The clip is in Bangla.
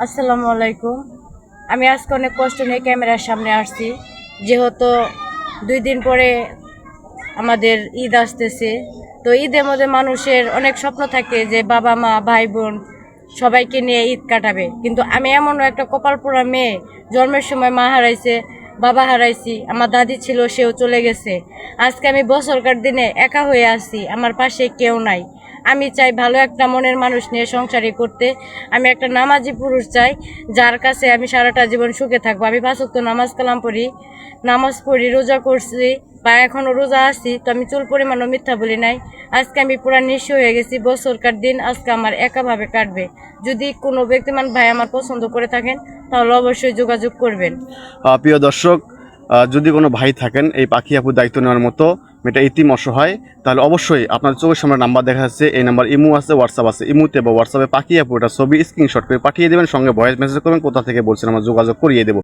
আসসালামু আলাইকুম। আমি আজকে অনেক কষ্ট নিয়ে ক্যামেরার সামনে আসছি, যেহেতু 2 দিন পরে আমাদের ঈদ আসতেছে। তো ঈদের মধ্যে মানুষের অনেক স্বপ্ন থাকে যে বাবা মা ভাই বোন সবাইকে নিয়ে ঈদ কাটাবে, কিন্তু আমি এমনও একটা কপাল পোড়া মেয়ে, জন্মের সময় মা হারাইছে, বাবা হারাইছি, আমার দাদি ছিল, সেও চলে গেছে। আজকে আমি বছরকার দিনে একা হয়ে আছি, আমার পাশে কেউ নাই। আমি চাই ভালো একটা মনের মানুষ নিয়ে সংসারী করতে। আমি একটা নামাজি পুরুষ চাই, যার কাছে আমি সারাটা জীবন সুখে থাকবো। আমি 5 ওয়াক্ত নামাজ কালাম পড়ি, রোজা করছি বা এখনো রোজা আছি। তো আমি চুল পরিমাণও মিথ্যা বলি নাই। আজকে আমি পুরা নিঃস্ব হয়ে গেছি। বছরকার দিন আজকে আমার একাভাবে কাটবে। যদি কোনো ব্যক্তিমান ভাই আমার পছন্দ করে থাকেন, তাহলে অবশ্যই যোগাযোগ করবেন। প্রিয় দর্শক, যদি কোনো ভাই থাকেন এই পাখি আপুর দায়িত্ব নেওয়ার মতো, মেয়েটা ইতিম অসহায়, তাহলে অবশ্যই আপনার চোখের সামনে নাম্বার দেখা যাচ্ছে, এই নাম্বার ইমো আছে, হোয়াটসঅ্যাপ আছে। ইমোতে বা হোয়াটসঅ্যাপে পাখি আপুটা ছবি স্ক্রিনশট করে পাঠিয়ে দেবেন, সঙ্গে ভয়েস মেসেজ করবেন কোথা থেকে বলছেন, আমরা যোগাযোগ করিয়ে দেবো।